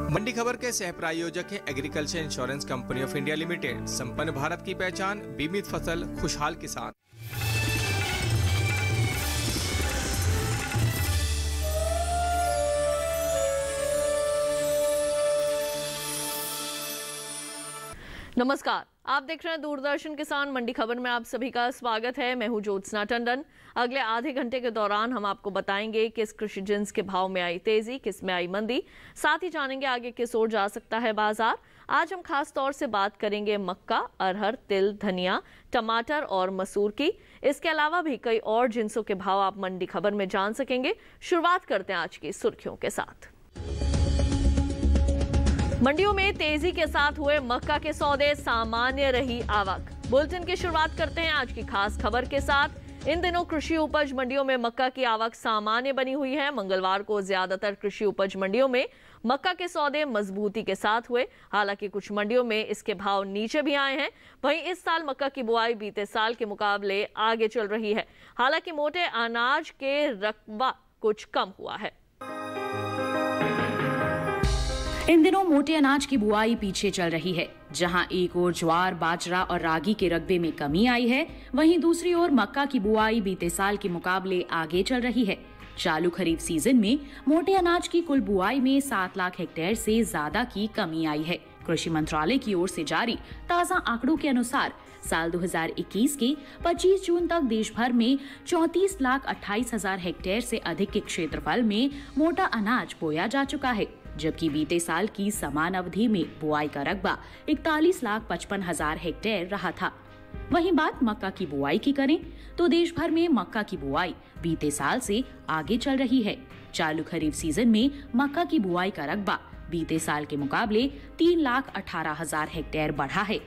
मंडी खबर के सह प्रायोजक है agriculture insurance company of India limited. संपन्न भारत की पहचान, बीमित फसल, खुशहाल किसान। नमस्कार, आप देख रहे हैं दूरदर्शन किसान मंडी खबर में आप सभी का स्वागत है। मैं हूं ज्योत्सना टंडन। अगले आधे घंटे के दौरान हम आपको बताएंगे किस कृषि जिन्स के भाव में आई तेजी, किस में आई मंदी, साथ ही जानेंगे आगे किस ओर जा सकता है बाजार। आज हम खास तौर से बात करेंगे मक्का, अरहर, तिल, धनिया, टमाटर और मसूर की। इसके अलावा भी कई और जिन्सों के भाव आप मंडी खबर में जान सकेंगे। शुरुआत करते हैं आज की सुर्खियों के साथ। मंडियों में तेजी के साथ हुए मक्का के सौदे, सामान्य रही आवक। बुलेटिन की शुरुआत करते हैं आज की खास खबर के साथ। इन दिनों कृषि उपज मंडियों में मक्का की आवक सामान्य बनी हुई है। मंगलवार को ज्यादातर कृषि उपज मंडियों में मक्का के सौदे मजबूती के साथ हुए। हालांकि कुछ मंडियों में इसके भाव नीचे भी आए हैं। वहीं इस साल मक्का की बुआई बीते साल के मुकाबले आगे चल रही है। हालांकि मोटे अनाज के रकबा कुछ कम हुआ है। इन दिनों मोटे अनाज की बुआई पीछे चल रही है। जहां एक ओर ज्वार, बाजरा और रागी के रकबे में कमी आई है, वहीं दूसरी ओर मक्का की बुआई बीते साल के मुकाबले आगे चल रही है। चालू खरीफ सीजन में मोटे अनाज की कुल बुआई में 7 लाख हेक्टेयर से ज्यादा की कमी आई है। कृषि मंत्रालय की ओर से जारी ताजा आंकड़ों के अनुसार साल 2021 के 25 जून तक देश भर में 34,28,000 हेक्टेयर से अधिक के क्षेत्रफल में मोटा अनाज बोया जा चुका है, जबकि बीते साल की समान अवधि में बुआई का रकबा 41,55,000 हेक्टेयर रहा था। वहीं बात मक्का की बुआई की करें तो देश भर में मक्का की बुआई बीते साल से आगे चल रही है। चालू खरीफ सीजन में मक्का की बुआई का रकबा बीते साल के मुकाबले 3,18,000 हेक्टेयर बढ़ा है।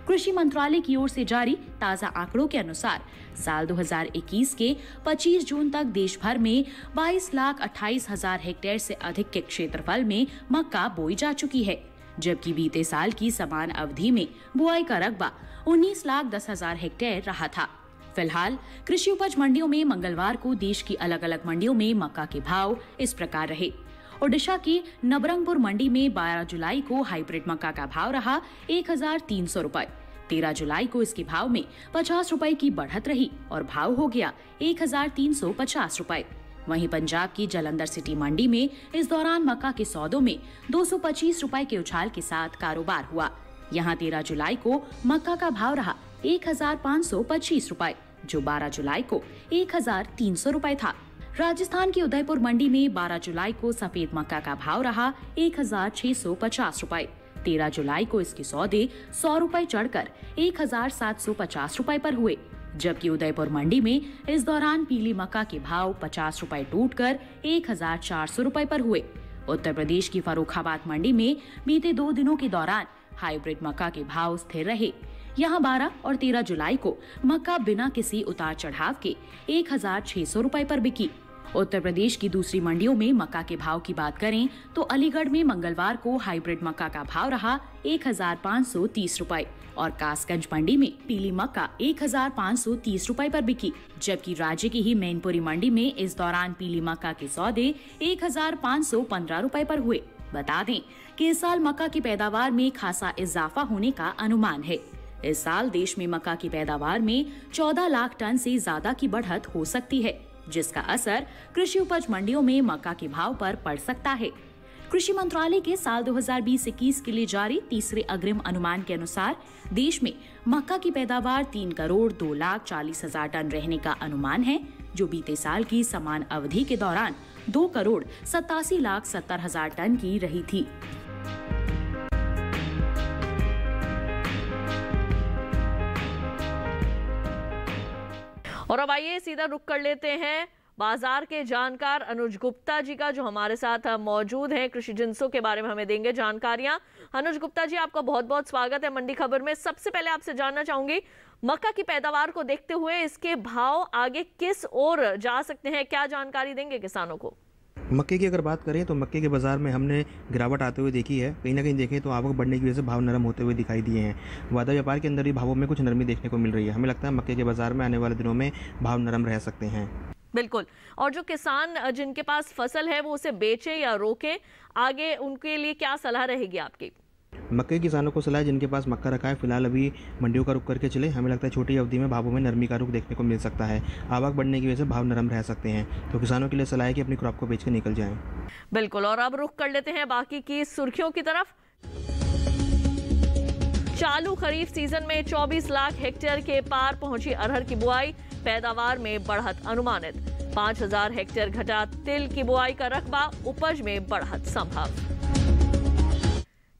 कृषि मंत्रालय की ओर से जारी ताजा आंकड़ों के अनुसार साल 2021 के 25 जून तक देश भर में 22,28,000 हेक्टेयर से अधिक के क्षेत्रफल में मक्का बोई जा चुकी है, जबकि बीते साल की समान अवधि में बुआई का रकबा 19,10,000 हेक्टेयर रहा था। फिलहाल कृषि उपज मंडियों में मंगलवार को देश की अलग अलग मंडियों में मक्का के भाव इस प्रकार रहे। ओडिशा की नबरंगपुर मंडी में 12 जुलाई को हाइब्रिड मक्का का भाव रहा 1,300 रुपए। 13 जुलाई को इसके भाव में 50 रुपए की बढ़त रही और भाव हो गया 1,350 रुपए। वहीं पंजाब की जालंधर सिटी मंडी में इस दौरान मक्का के सौदों में 225 रुपए के उछाल के साथ कारोबार हुआ। यहाँ 13 जुलाई को मक्का का भाव रहा 1,525 रुपए, जो 12 जुलाई को 1,300 रुपए था। राजस्थान की उदयपुर मंडी में 12 जुलाई को सफेद मक्का का भाव रहा 1,650 रुपए। 13 जुलाई को इसके सौदे 100 रुपए चढ़कर 1,750 रुपए पर हुए, जबकि उदयपुर मंडी में इस दौरान पीली मक्का के भाव 50 रुपए टूटकर 1,400 रुपए पर हुए। उत्तर प्रदेश की फर्रुखाबाद मंडी में बीते 2 दिनों के दौरान हाइब्रिड मक्का के भाव स्थिर रहे। यहाँ 12 और 13 जुलाई को मक्का बिना किसी उतार चढ़ाव के 1,600 रुपए पर बिकी। उत्तर प्रदेश की दूसरी मंडियों में मक्का के भाव की बात करें तो अलीगढ़ में मंगलवार को हाइब्रिड मक्का का भाव रहा 1,530 रुपए और कासगंज मंडी में पीली मक्का 1,530 रुपए पर बिकी, जबकि राज्य की ही मैनपुरी मंडी में इस दौरान पीली मक्का के सौदे 1,515 रुपए पर हुए। बता दें कि इस साल मक्का की पैदावार में खासा इजाफा होने का अनुमान है। इस साल देश में मक्का की पैदावार में 14 लाख टन से ज्यादा की बढ़त हो सकती है, जिसका असर कृषि उपज मंडियों में मक्का के भाव पर पड़ सकता है। कृषि मंत्रालय के साल 2020-21 के लिए जारी तीसरे अग्रिम अनुमान के अनुसार देश में मक्का की पैदावार 3,02,40,000 टन रहने का अनुमान है, जो बीते साल की समान अवधि के दौरान 2,87,70,000 टन की रही थी। और अब आइए सीधा रुख कर लेते हैं बाजार के जानकार अनुज गुप्ता जी का, जो हमारे साथ मौजूद हैं। कृषि जिन्सों के बारे में हमें देंगे जानकारियां। अनुज गुप्ता जी, आपका बहुत बहुत स्वागत है मंडी खबर में। सबसे पहले आपसे जानना चाहूंगी, मक्का की पैदावार को देखते हुए इसके भाव आगे किस ओर जा सकते हैं, क्या जानकारी देंगे किसानों को? मक्के की अगर बात करें तो मक्के के बाज़ार में हमने गिरावट आते हुए देखी है। कहीं ना कहीं देखें तो आवक बढ़ने की वजह से भाव नरम होते हुए दिखाई दिए हैं। वादा व्यापार के अंदर भी भावों में कुछ नरमी देखने को मिल रही है। हमें लगता है मक्के के बाज़ार में आने वाले दिनों में भाव नरम रह सकते हैं। बिल्कुल। और जो किसान जिनके पास फसल है वो उसे बेचें या रोकें, आगे उनके लिए क्या सलाह रहेगी आपकी? मक्के के किसानों को सलाह है जिनके पास मक्का रखा है फिलहाल अभी मंडियों का रुख करके चले। हमें लगता है छोटी अवधि में भावों में नरमी का रुख देखने को मिल सकता है। आवक बढ़ने की वजह से भाव नरम रह सकते हैं, तो किसानों के लिए सलाह है कि अपनी क्रॉप को बेच कर निकल जाएं। बिल्कुल। और अब रुख कर लेते हैं बाकी की सुर्खियों की तरफ। चालू खरीफ सीजन में 24 लाख हेक्टेयर के पार पहुंची अरहर की बुआई, पैदावार में बढ़त अनुमानित। 5000 हेक्टेयर घटा तिल की बुआई का रकबा, उपज में बढ़त संभव।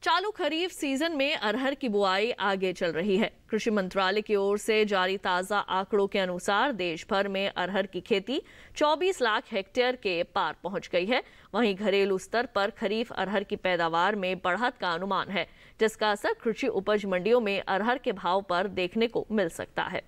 चालू खरीफ सीजन में अरहर की बुआई आगे चल रही है। कृषि मंत्रालय की ओर से जारी ताजा आंकड़ों के अनुसार देश भर में अरहर की खेती 24 लाख हेक्टेयर के पार पहुंच गई है। वहीं घरेलू स्तर पर खरीफ अरहर की पैदावार में बढ़त का अनुमान है, जिसका असर कृषि उपज मंडियों में अरहर के भाव पर देखने को मिल सकता है।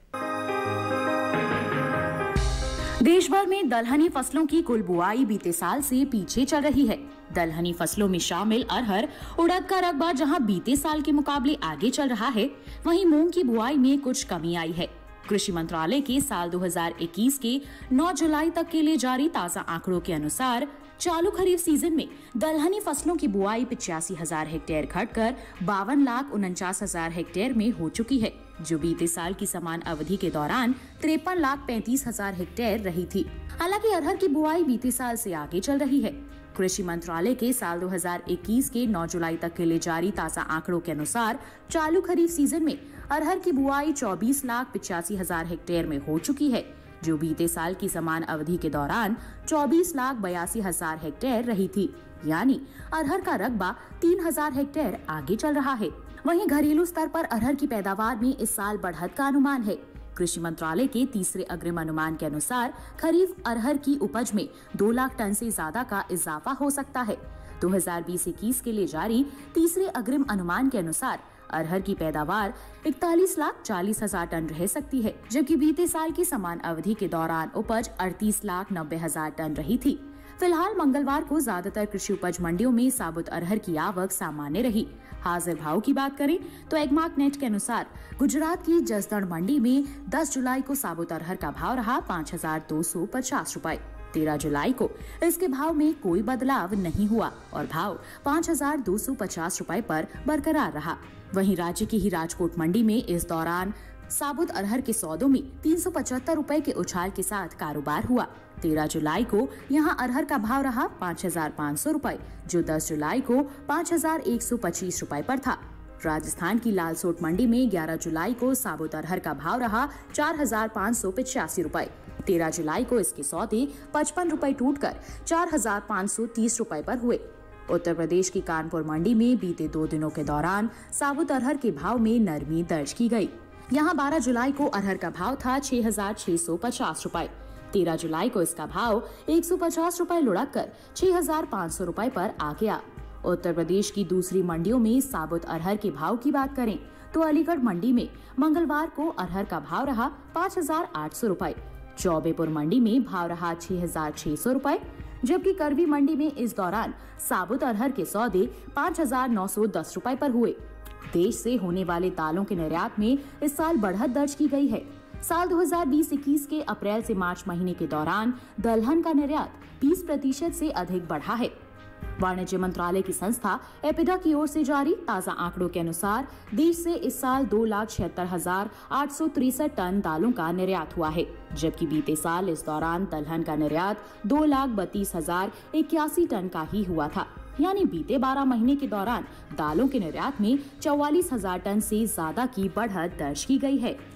देश भर में दलहनी फसलों की कुल बुआई बीते साल से पीछे चल रही है। दलहनी फसलों में शामिल अरहर, उड़द का रकबा जहां बीते साल के मुकाबले आगे चल रहा है, वहीं मूंग की बुआई में कुछ कमी आई है। कृषि मंत्रालय के साल 2021 के 9 जुलाई तक के लिए जारी ताजा आंकड़ों के अनुसार चालू खरीफ सीजन में दलहनी फसलों की बुआई 85,000 हेक्टेयर घटकर 52,49,000 हेक्टेयर में हो चुकी है, जो बीते साल की समान अवधि के दौरान 53,35,000 हेक्टेयर रही थी। हालांकि अरहर की बुआई बीते साल से आगे चल रही है। कृषि मंत्रालय के साल 2021 के 9 जुलाई तक के लिए जारी ताजा आंकड़ों के अनुसार चालू खरीफ सीजन में अरहर की बुआई 24,85,000 हेक्टेयर में हो चुकी है, जो बीते साल की समान अवधि के दौरान 24,82,000 हेक्टेयर रही थी। यानी अरहर का रकबा 3,000 हेक्टेयर आगे चल रहा है। वहीं घरेलू स्तर पर अरहर की पैदावार में इस साल बढ़त का अनुमान है। कृषि मंत्रालय के तीसरे अग्रिम अनुमान के अनुसार खरीफ अरहर की उपज में 2 लाख टन से ज्यादा का इजाफा हो सकता है। 2020-21 के लिए जारी तीसरे अग्रिम अनुमान के अनुसार अरहर की पैदावार 41,40,000 टन रह सकती है, जबकि बीते साल की समान अवधि के दौरान उपज 38,90,000 टन रही थी। फिलहाल मंगलवार को ज्यादातर कृषि उपज मंडियों में साबुत अरहर की आवक सामान्य रही। हाजिर भाव की बात करें तो एगमार्क नेट के अनुसार गुजरात की जसदण मंडी में 10 जुलाई को साबुत अरहर का भाव रहा 5,250 रुपए। 13 जुलाई को इसके भाव में कोई बदलाव नहीं हुआ और भाव 5,250 रुपए पर बरकरार रहा। वहीं राज्य की ही राजकोट मंडी में इस दौरान साबुत अरहर के सौदों में 375 रुपए के उछाल के साथ कारोबार हुआ। 13 जुलाई को यहां अरहर का भाव रहा 5,500 रुपए, जो 10 जुलाई को 5,125 रुपए पर था। राजस्थान की लालसोट मंडी में 11 जुलाई को साबुत अरहर का भाव रहा 4,585 रुपए। 13 जुलाई को इसके सौदे 55 रुपए टूटकर 4,530 रुपए पर हुए। उत्तर प्रदेश की कानपुर मंडी में बीते 2 दिनों के दौरान साबुत अरहर के भाव में नरमी दर्ज की गई। यहां 12 जुलाई को अरहर का भाव था 6,650 रुपए। 13 जुलाई को इसका भाव 150 रुपए लुढ़क कर 6,500 रुपए पर आ गया। उत्तर प्रदेश की दूसरी मंडियों में साबुत अरहर के भाव की बात करें तो अलीगढ़ मंडी में मंगलवार को अरहर का भाव रहा 5,800 रुपए। चौबेपुर मंडी में भाव रहा 6,600 रुपए, जबकि करवी मंडी में इस दौरान साबुत अरहर के सौदे 5,910 रुपए पर हुए। देश से होने वाले दालों के निर्यात में इस साल बढ़त दर्ज की गई है। साल 2020-21 के अप्रैल से मार्च महीने के दौरान दलहन का निर्यात 20% से अधिक बढ़ा है। वाणिज्य मंत्रालय की संस्था एपिडा की ओर से जारी ताजा आंकड़ों के अनुसार देश से इस साल 2,76,863 टन दालों का निर्यात हुआ है, जबकि बीते साल इस दौरान दलहन का निर्यात 2,32,081 टन का ही हुआ था। यानी बीते 12 महीने के दौरान दालों के निर्यात में 44,000 टन से ज्यादा की बढ़त दर्ज की गई है।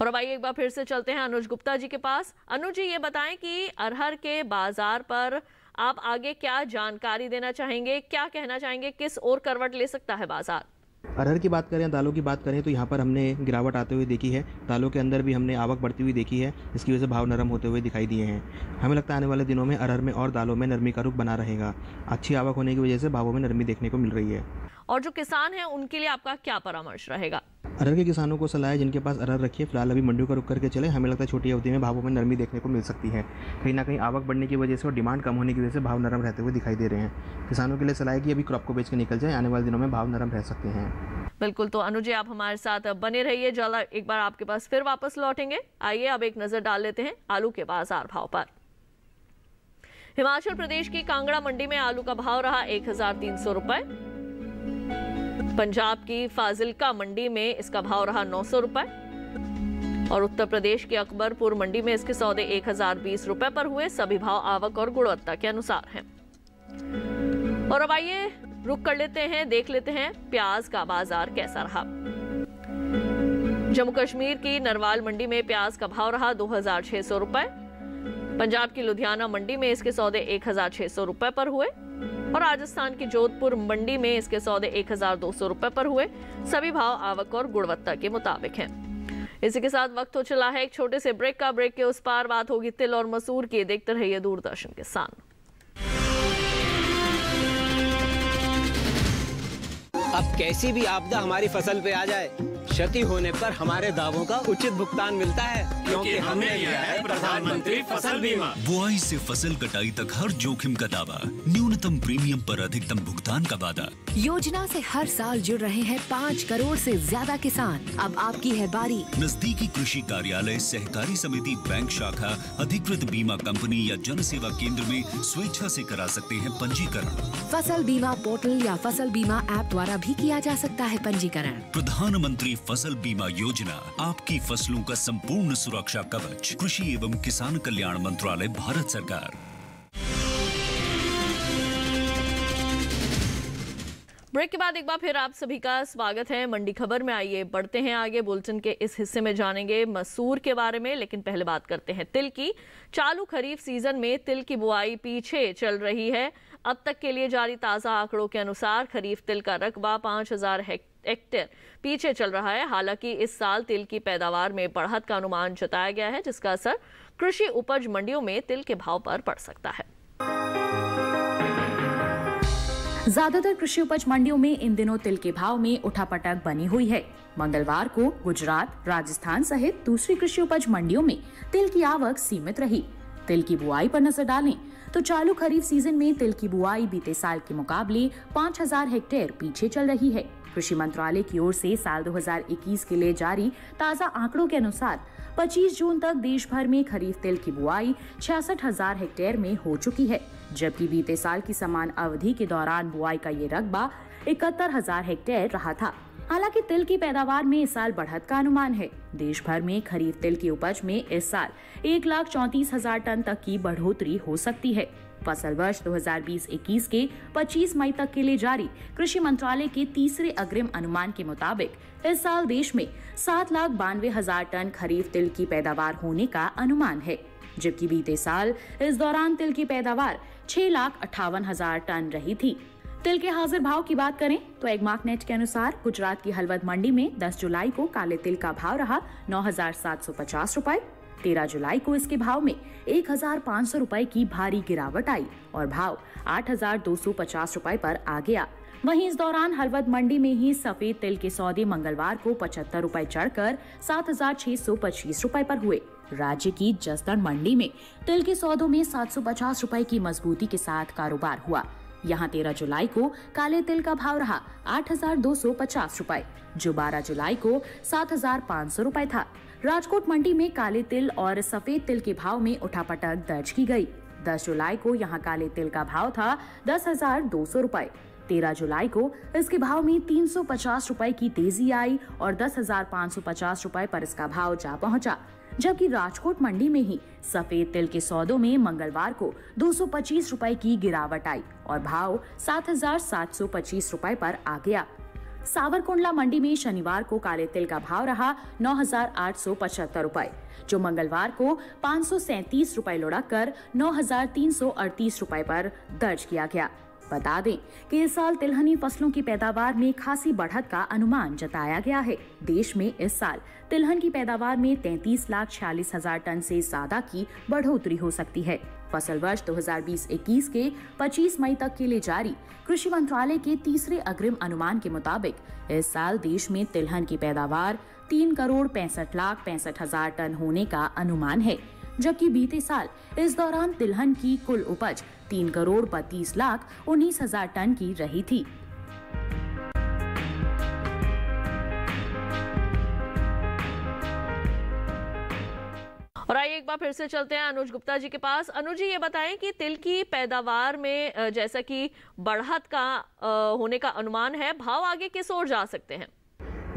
और अब आइए एक बार फिर से चलते हैं अनुज गुप्ता जी के पास। अनुज जी, ये बताएं कि अरहर के बाजार पर आप आगे क्या जानकारी देना चाहेंगे, क्या कहना चाहेंगे, किस ओर करवट ले सकता है बाजार? अरहर की बात करें, दालों की बात करें तो यहाँ पर हमने गिरावट आते हुए देखी है। दालों के अंदर भी हमने आवक बढ़ती हुई देखी है, इसकी वजह से भाव नरम होते हुए दिखाई दिए हैं। हमें लगता है आने वाले दिनों में अरहर में और दालों में नरमी का रुख बना रहेगा। अच्छी आवक होने की वजह से भावों में नरमी देखने को मिल रही है। और जो किसान हैं उनके लिए आपका क्या परामर्श रहेगा? अरहर के किसानों को सलाह है जिनके पास अरहर रखी है फिलहाल अभी मंडियों का रुख करके चले। हमें लगता है छोटी अवधि में भावों में नरमी देखने को मिल सकती है। कहीं ना कहीं आवक बढ़ने की वजह से और डिमांड कम होने की वजह से भाव नरम रहते हुए दिखाई दे रहे हैं। किसानों के लिए सलाह है कि अभी क्रॉप को बेच के निकल जाए, आने वाले दिनों में भाव नरम रह सकते हैं। बिल्कुल, तो अनुज आप हमारे साथ बने रहिए, जल्द एक बार आपके पास फिर वापस लौटेंगे। आइए अब एक नजर डाल लेते हैं आलू के बाजार भाव पर। हिमाचल प्रदेश की कांगड़ा मंडी में आलू का भाव रहा 1300 रुपए। पंजाब की फाजिलका मंडी में इसका भाव रहा 900 रुपए और उत्तर प्रदेश की अकबरपुर मंडी में इसके सौदे 1020 रुपए पर हुए। सभी भाव आवक और गुणवत्ता के अनुसार हैं। और अब आइए रुक कर लेते हैं, देख लेते हैं प्याज का बाजार कैसा रहा। जम्मू कश्मीर की नरवाल मंडी में प्याज का भाव रहा 2600 रुपए। पंजाब की लुधियाना मंडी में इसके सौदे 1600 रुपए पर हुए और राजस्थान की जोधपुर मंडी में इसके सौदे 1200 रुपए पर हुए। सभी भाव आवक और गुणवत्ता के मुताबिक हैं। इसी के साथ वक्त हो चला है एक छोटे से ब्रेक का। ब्रेक के उस पार बात होगी तिल और मसूर की। देखते रहिए दूरदर्शन के साथ। अब कैसी भी आपदा हमारी फसल पे आ जाए, क्षति होने पर हमारे दावों का उचित भुगतान मिलता है, क्योंकि हमने लिया है प्रधानमंत्री फसल बीमा। बुआई से फसल कटाई तक हर जोखिम का दावा, न्यूनतम प्रीमियम पर अधिकतम भुगतान का वादा। योजना से हर साल जुड़ रहे हैं 5 करोड़ से ज्यादा किसान। अब आपकी है बारी। नजदीकी कृषि कार्यालय, सहकारी समिति, बैंक शाखा, अधिकृत बीमा कंपनी या जन सेवा केंद्र में स्वेच्छा से करा सकते हैं पंजीकरण। फसल बीमा पोर्टल या फसल बीमा ऐप द्वारा भी किया जा सकता है पंजीकरण। प्रधानमंत्री फसल बीमा योजना, आपकी फसलों का संपूर्ण सुरक्षा कवच। कृषि एवं किसान कल्याण मंत्रालय, भारत सरकार। ब्रेक के बाद एक बार फिर आप सभी का स्वागत है मंडी खबर में। आइए बढ़ते हैं आगे। बुलेटिन के इस हिस्से में जानेंगे मसूर के बारे में, लेकिन पहले बात करते हैं तिल की। चालू खरीफ सीजन में तिल की बुआई पीछे चल रही है। अब तक के लिए जारी ताजा आंकड़ों के अनुसार खरीफ तिल का रकबा 5000 हेक्टेयर पीछे चल रहा है। हालांकि इस साल तिल की पैदावार में बढ़त का अनुमान जताया गया है, जिसका असर कृषि उपज मंडियों में तिल के भाव पर पड़ सकता है। ज्यादातर कृषि उपज मंडियों में इन दिनों तिल के भाव में उठापटक बनी हुई है। मंगलवार को गुजरात, राजस्थान सहित दूसरी कृषि उपज मंडियों में तिल की आवक सीमित रही। तिल की बुआई पर नजर डालें तो चालू खरीफ सीजन में तिल की बुआई बीते साल के मुकाबले 5000 हेक्टेयर पीछे चल रही है। कृषि मंत्रालय की ओर से साल 2021 के लिए जारी ताजा आंकड़ों के अनुसार 25 जून तक देश भर में खरीफ तिल की बुआई 66,000 हेक्टेयर में हो चुकी है, जबकि बीते साल की समान अवधि के दौरान बुआई का ये रकबा 71,000 हेक्टेयर रहा था। हालांकि तिल की पैदावार में इस साल बढ़त का अनुमान है। देश भर में खरीफ तिल की उपज में इस साल 1,34,000 टन तक की बढ़ोतरी हो सकती है। फसल वर्ष 2020-21 के 25 मई तक के लिए जारी कृषि मंत्रालय के तीसरे अग्रिम अनुमान के मुताबिक इस साल देश में 7,92,000 टन खरीफ तिल की पैदावार होने का अनुमान है, जबकि बीते साल इस दौरान तिल की पैदावार 6,58,000 टन रही थी। तिल के हाजिर भाव की बात करें तो एगमार्कनेट के अनुसार गुजरात की हलवद मंडी में 10 जुलाई को काले तिल का भाव रहा 9,750 रुपए। 13 जुलाई को इसके भाव में 1,500 रुपए की भारी गिरावट आई और भाव 8,250 रुपए पर आ गया। वहीं इस दौरान हलवद मंडी में ही सफेद तिल के सौदे मंगलवार को 75 रुपए चढ़कर 7,625 रुपए पर हुए। राज्य की जसदण मंडी में तिल के सौदों में 750 रुपए की मजबूती के साथ कारोबार हुआ। यहाँ 13 जुलाई को काले तिल का भाव रहा 8,250 रुपए, जो 12 जुलाई को 7,500 रुपए था। राजकोट मंडी में काले तिल और सफेद तिल के भाव में उठापटक दर्ज की गई। 10 जुलाई को यहाँ काले तिल का भाव था 10,200 रुपए। 13 जुलाई को इसके भाव में 350 रुपए की तेजी आई और 10,550 रुपए पर इसका भाव जा पहुंचा, जबकि राजकोट मंडी में ही सफेद तिल के सौदों में मंगलवार को 225 रुपए की गिरावट आई और भाव 7,725 रुपए पर आ गया। सावरकुंडला मंडी में शनिवार को काले तिल का भाव रहा 9,875 रुपए, जो मंगलवार को 537 रुपए लुढ़ककर 9,338 रुपए पर दर्ज किया गया। बता दें कि इस साल तिलहनी फसलों की पैदावार में खासी बढ़त का अनुमान जताया गया है। देश में इस साल तिलहन की पैदावार में 33,46,000 टन से ज्यादा की बढ़ोतरी हो सकती है। फसल वर्ष 2020-21 के 25 मई तक के लिए जारी कृषि मंत्रालय के तीसरे अग्रिम अनुमान के मुताबिक इस साल देश में तिलहन की पैदावार 3,65,65,000 टन होने का अनुमान है, जबकि बीते साल इस दौरान तिलहन की कुल उपज 3,32,19,000 टन की रही थी। बार फिर से चलते हैं अनुज गुप्ता जी के पास। अनुज जी, ये बताएं कि तिल की पैदावार में जैसा कि बढ़त का होने का अनुमान है, भाव आगे किस ओर जा सकते हैं?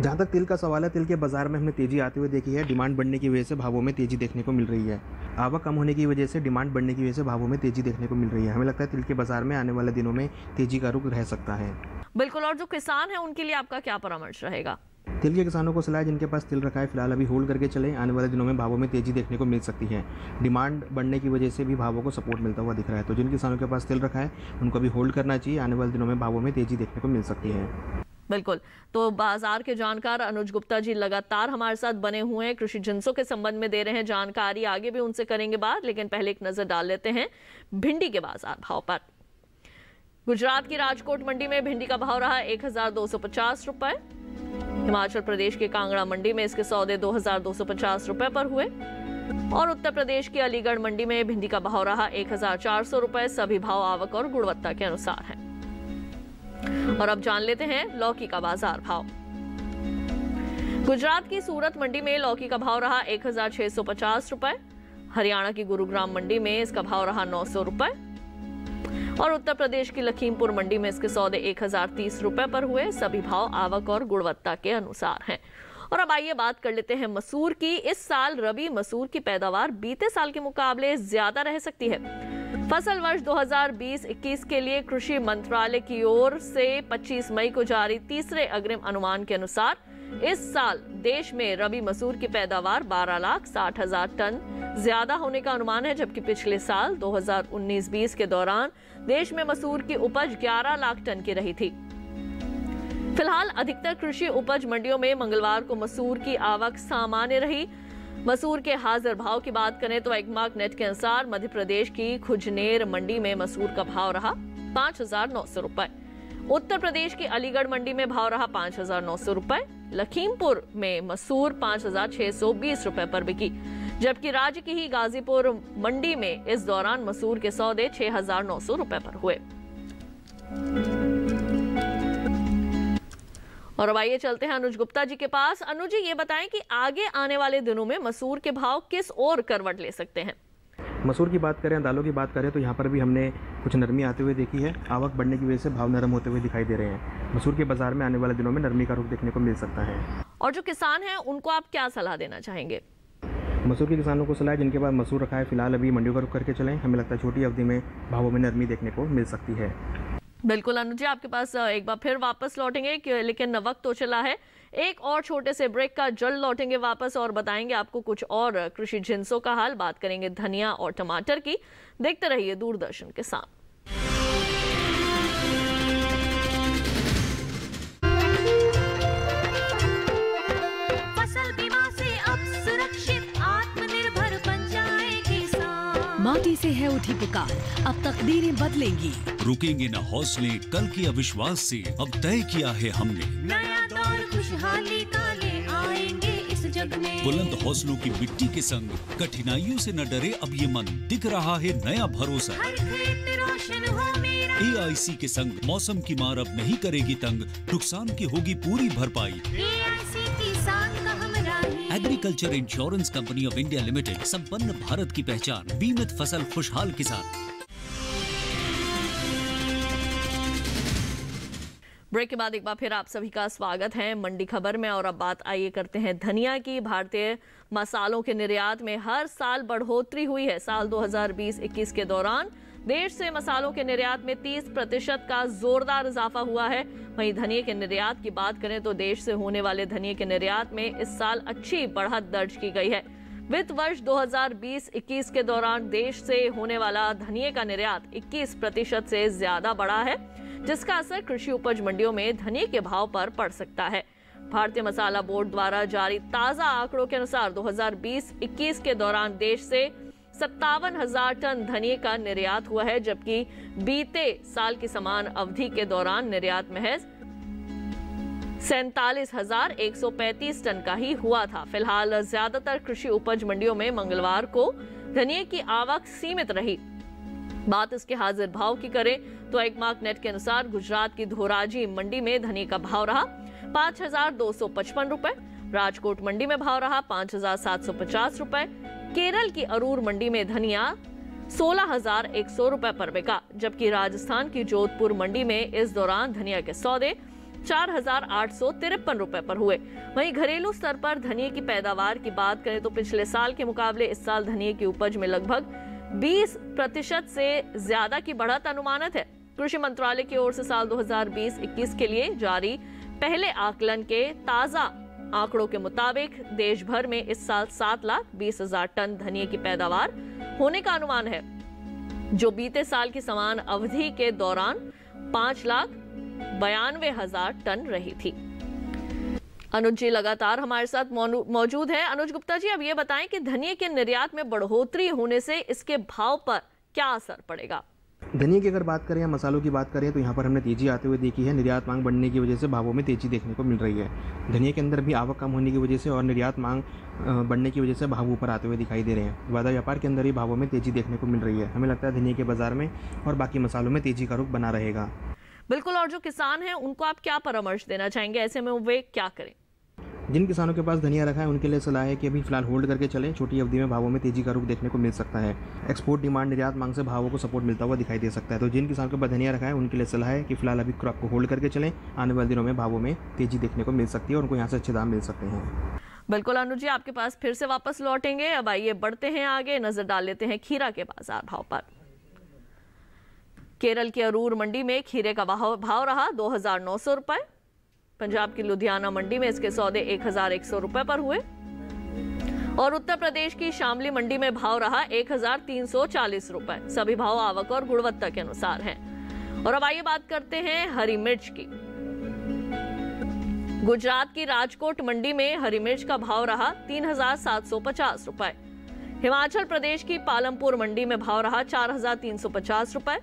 जहाँ तक तिल का सवाल है, तिल के बाजार में हमने तेजी आते हुए देखी है। डिमांड बढ़ने की वजह से भावों में तेजी देखने को मिल रही है। आवक कम होने की वजह से डिमांड बढ़ने की वजह से भावों में तेजी देखने को मिल रही है। हमें लगता है तिल के बाजार में आने वाले दिनों में तेजी का रुख रह सकता है। बिल्कुल, और जो किसान है उनके लिए आपका क्या परामर्श रहेगा? तिल के किसानों को सलाह है, जिनके पास तिल रखा है फिलहाल अभी होल्ड करके चले। आने वाले दिनों में भावों में तेजी देखने को मिल सकती है। डिमांड बढ़ने की वजह से भी भावों को सपोर्ट मिलता हुआ दिख रहा है। तो जिन किसानों के पास तिल रखा है उनको अभी होल्ड करना चाहिए। आने वाले दिनों में भावों में तेजी देखने को मिल सकती है। बिल्कुल, तो बाजार के जानकार अनुज गुप्ता जी लगातार हमारे साथ बने हुए हैं, कृषि जिंसों के संबंध में दे रहे हैं जानकारी। आगे भी उनसे करेंगे बात, लेकिन पहले एक नजर डाल लेते हैं भिंडी के बाजार भाव पर। गुजरात की राजकोट मंडी में भिंडी का भाव रहा 1250 रुपए। हिमाचल प्रदेश के कांगड़ा मंडी में इसके सौदे 2250 रुपए पर हुए और उत्तर प्रदेश की अलीगढ़ मंडी में भिंडी का भाव रहा 1400 रुपए। सभी भाव आवक और गुणवत्ता के अनुसार हैं। और अब जान लेते हैं लौकी का बाजार भाव। गुजरात की सूरत मंडी में लौकी का भाव रहा 1650 रुपए। हरियाणा की गुरुग्राम मंडी में इसका भाव रहा 900 रुपए और उत्तर प्रदेश की लखीमपुर मंडी में इसके सौदे 1030 रुपए पर हुए। सभी भाव आवक और गुणवत्ता के अनुसार हैं। और अब आइए बात कर लेते हैं मसूर की। इस साल रबी मसूर की पैदावार बीते साल के मुकाबले ज्यादा रह सकती है। फसल वर्ष 2020-21 के लिए कृषि मंत्रालय की ओर से 25 मई को जारी तीसरे अग्रिम अनुमान के अनुसार इस साल देश में रबी मसूर की पैदावार 12,60,000 टन ज्यादा होने का अनुमान है, जबकि पिछले साल 2019-20 के दौरान देश में मसूर की उपज 11 लाख टन की रही थी। फिलहाल अधिकतर कृषि उपज मंडियों में मंगलवार को मसूर की आवक सामान्य रही। मसूर के हाजिर भाव की बात करें तो एगमार्क नेट के अनुसार मध्य प्रदेश की खुजनेर मंडी में मसूर का भाव रहा 5,900 रुपए। उत्तर प्रदेश की अलीगढ़ मंडी में भाव रहा 5,900 रुपए। लखीमपुर में मसूर 5,620 रुपए पर बिकी, जबकि राज्य की ही गाजीपुर मंडी में इस दौरान मसूर के सौदे 6,900 रुपए पर हुए। और अब आइए चलते हैं अनुज गुप्ता जी के पास। अनुज जी, ये बताएं कि आगे आने वाले दिनों में मसूर के भाव किस ओर करवट ले सकते हैं? मसूर की बात करें, दालों की बात करें तो यहाँ पर भी हमने कुछ नरमी आते हुए देखी है। आवक बढ़ने की वजह से भाव नरम होते हुए दिखाई दे रहे हैं। मसूर के बाजार में आने वाले दिनों में नरमी का रुख देखने को मिल सकता है। और जो किसान हैं उनको आप क्या सलाह देना चाहेंगे? मसूर के किसानों को सलाह है, जिनके पास मसूर रखा है फिलहाल अभी मंडियों का रुख करके चलें। हमें लगता है छोटी अवधि में भावों में नरमी देखने को मिल सकती है। बिल्कुल अनुज जी, आपके पास एक बार फिर वापस लौटेंगे, लेकिन वक्त तो चला है। एक और छोटे से ब्रेक का जल्द लौटेंगे वापस और बताएंगे आपको कुछ और कृषि जिंसों का हाल। बात करेंगे धनिया और टमाटर की। देखते रहिए दूरदर्शन के साथ। फसल बीमा से अब सुरक्षित आत्मनिर्भर बन जाए किसान। माटी से है उठी पुकार, अब तकदीरें बदलेंगी। रुकेंगे न हौसले कल के अविश्वास से, अब तय किया है हमने। नया दौर खुशहाली का ले आएंगे इस जग में। बुलंद हौसलों की मिट्टी के संग कठिनाइयों से न डरे अब ये मन, दिख रहा है नया भरोसा। हर खेत रोशन हो मेरा। AIC के संग मौसम की मार अब नहीं करेगी तंग, नुकसान की होगी पूरी भरपाई। AIC किसान का हमराही। Agriculture insurance company of India limited, संपन्न भारत की पहचान, बीमित फसल खुशहाल किसान। ब्रेक के बाद एक बार फिर आप सभी का स्वागत है मंडी खबर में। और अब बात आइए करते हैं धनिया की। भारतीय मसालों के निर्यात में हर साल बढ़ोतरी हुई है। साल 2020-21 के दौरान देश से मसालों के निर्यात में 30% का जोरदार इजाफा हुआ है। वहीं धनिया के निर्यात की बात करें तो देश से होने वाले धनिया के निर्यात में इस साल अच्छी बढ़त दर्ज की गई है। वित्त वर्ष 2020-21 के दौरान देश से होने वाला धनिया का निर्यात 21% से ज्यादा बढ़ा है, जिसका असर कृषि उपज मंडियों में धनिया के भाव पर पड़ सकता है। भारतीय मसाला बोर्ड द्वारा जारी ताजा आंकड़ों के अनुसार 2020-21 के दौरान देश से 57,000 टन धनिया का निर्यात हुआ है, जबकि बीते साल की समान अवधि के दौरान निर्यात महज 47,135 टन का ही हुआ था। फिलहाल ज्यादातर कृषि उपज मंडियों में मंगलवार को धनिया की आवक सीमित रही। बात इसके हाजिर भाव की करें तो एगमार्क नेट के अनुसार गुजरात की धोराजी मंडी में धनिया का भाव रहा 5,255 रुपए, राजकोट मंडी में भाव रहा 5,750 रुपए, केरल की अरूर मंडी में धनिया 16,100 रुपए पर बिका, जबकि राजस्थान की जोधपुर मंडी में इस दौरान धनिया के सौदे 4,853 रुपए पर हुए। वहीं घरेलू स्तर पर धनिया की पैदावार की बात करें तो पिछले साल के मुकाबले इस साल धनिया की उपज में लगभग 20% से ज्यादा की बढ़त अनुमानित है। कृषि मंत्रालय की ओर से साल 2020-21 के लिए जारी पहले आकलन के ताजा आंकड़ों के मुताबिक देश भर में इस साल 7,20,000 टन धनिया की पैदावार होने का अनुमान है, जो बीते साल की समान अवधि के दौरान 5,92,000 टन रही थी। अनुज जी लगातार हमारे साथ मौजूद हैं। अनुज गुप्ता जी, अब ये बताएं कि धनिया के निर्यात में बढ़ोतरी होने से इसके भाव पर क्या असर पड़ेगा? धनिया की अगर बात करें या मसालों की बात करें तो यहाँ पर हमने तेजी आते हुए देखी है। निर्यात मांग बढ़ने की वजह से भावों में तेजी देखने को मिल रही है। धनिया के अंदर भी आवक कम होने की वजह से और निर्यात मांग बढ़ने की वजह से भाव ऊपर आते हुए दिखाई दे रहे हैं। वादा व्यापार के अंदर ही भावों में तेजी देखने को मिल रही है। हमें लगता है धनिया के बाजार में और बाकी मसालों में तेजी का रुख बना रहेगा। बिल्कुल, और जो किसान हैं उनको आप क्या परामर्श देना चाहेंगे? ऐसे में वे क्या करें? जिन किसानों के पास धनिया रखा है उनके लिए सलाह है कि अभी फिलहाल होल्ड करके चलें। छोटी अवधि में भावों में तेजी का रुख देखने को मिल सकता है। एक्सपोर्ट डिमांड निर्यात मांग से भावों को सपोर्ट मिलता हुआ दिखाई दे सकता है। तो जिन किसानों के पास धनिया रखा है उनके लिए सलाह है कि फिलहाल अभी क्रॉप को होल्ड करके चलें। आने वाले दिनों में भावों में तेजी देखने को मिल सकती है और उनको यहाँ से अच्छे दाम मिल सकते हैं। बिल्कुल अनुज जी, आपके पास फिर से वापस लौटेंगे। अब आइए बढ़ते हैं आगे, नजर डाल लेते हैं खीरा के बाजार भाव पर। केरल की अरूर मंडी में खीरे का भाव रहा 2,900 रुपए। पंजाब की लुधियाना मंडी में इसके सौदे 1,100 रुपए पर हुए और उत्तर प्रदेश की शामली मंडी में भाव रहा 1,340 रुपए। सभी भाव आवक और गुणवत्ता के अनुसार हैं। और अब आइए बात करते हैं हरी मिर्च की। गुजरात की राजकोट मंडी में हरी मिर्च का भाव रहा 3,750 रुपए। हिमाचल प्रदेश की पालमपुर मंडी में भाव रहा 4,350 रुपए।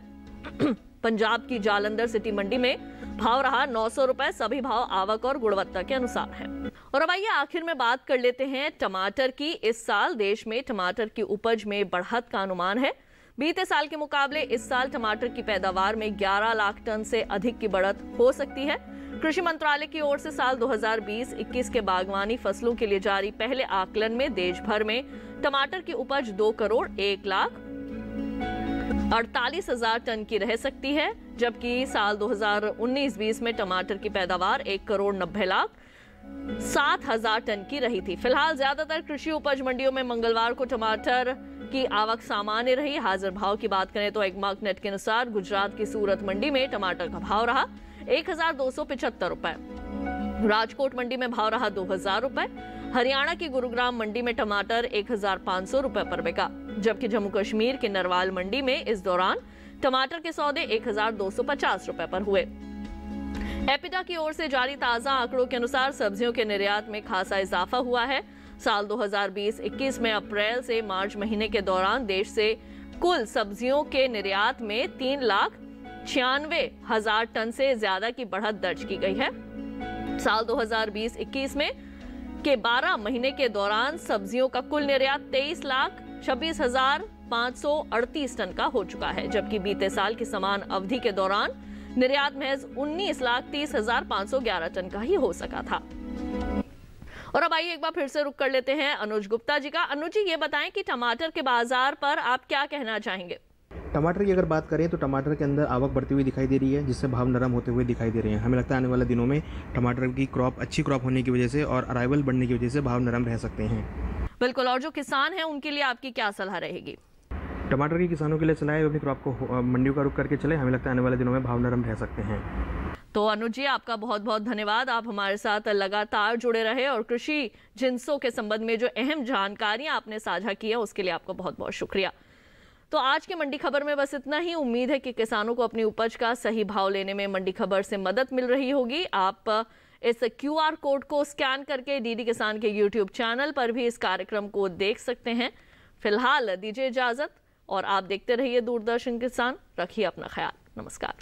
पंजाब की जालंधर सिटी मंडी में भाव रहा 900 रुपए। सभी भाव आवक और गुणवत्ता के अनुसार हैं। और अब आइए आखिर में बात कर लेते हैं टमाटर की। इस साल देश में टमाटर की उपज में बढ़त का अनुमान है। बीते साल के मुकाबले इस साल टमाटर की पैदावार में 11 लाख टन से अधिक की बढ़त हो सकती है। कृषि मंत्रालय की ओर से साल 2020-21 के बागवानी फसलों के लिए जारी पहले आकलन में देश भर में टमाटर की उपज 2,48,000 टन की रह सकती है, जबकि साल 2019-20 में टमाटर की पैदावार 1,90,07,000 टन की रही थी। फिलहाल ज्यादातर कृषि उपज मंडियों में मंगलवार को टमाटर की आवक सामान्य रही। हाजिर भाव की बात करें तो एगमार्क नेट के अनुसार गुजरात की सूरत मंडी में टमाटर का भाव रहा 1,275 रुपए। राजकोट मंडी में भाव रहा 2,000 रुपए। हरियाणा की गुरुग्राम मंडी में टमाटर 1,500 रुपए पर बिका, जबकि जम्मू कश्मीर के नरवाल मंडी में इस दौरान टमाटर के सौदे 1,250 रुपए पर हुए। एपिडा की ओर से जारी ताजा आंकड़ों के अनुसार सब्जियों के निर्यात में खासा इजाफा हुआ है। साल 2020-21 में अप्रैल से मार्च महीने के दौरान देश से कुल सब्जियों के निर्यात में 3,96,000 टन से ज्यादा की बढ़त दर्ज की गई है। साल 2020-21 में के 12 महीने के दौरान सब्जियों का कुल निर्यात 23,26,538 टन का हो चुका है, जबकि बीते साल की समान अवधि के दौरान निर्यात महज 19,30,511 टन का ही हो सका था। और अब आइए एक बार फिर से रुक कर लेते हैं अनुज गुप्ता जी का। अनुज जी, ये बताएं कि टमाटर के बाजार पर आप क्या कहना चाहेंगे? टमाटर की अगर बात करें तो टमाटर के अंदर आवक बढ़ती हुई दिखाई दे रही है, जिससे भाव नरम होते हुए दिखाई दे रहे हैं। हमें लगता है आने वाले दिनों में टमाटर की अच्छी क्रॉप होने की वजह से और अराइवल बढ़ने की वजह से भाव नरम रह सकते हैं। बिल्कुल, और जो किसान हैं उनके लिए आपकी क्या सलाह रहेगी? टमाटर के किसानों के लिए सलाह है अपनी क्रॉप को मंडियों का रुख करके चले। हमें लगता है आने वाले दिनों में भाव नरम रह सकते हैं। तो अनुज जी, आपका बहुत बहुत धन्यवाद। आप हमारे साथ लगातार जुड़े रहे और कृषि जिन्सों के संबंध में जो अहम जानकारियां आपने साझा की है उसके लिए आपका बहुत बहुत शुक्रिया। तो आज के मंडी खबर में बस इतना ही। उम्मीद है कि किसानों को अपनी उपज का सही भाव लेने में मंडी खबर से मदद मिल रही होगी। आप इस QR कोड को स्कैन करके DD किसान के YouTube चैनल पर भी इस कार्यक्रम को देख सकते हैं। फिलहाल दीजिए इजाजत और आप देखते रहिए दूरदर्शन किसान। रखिए अपना ख्याल। नमस्कार।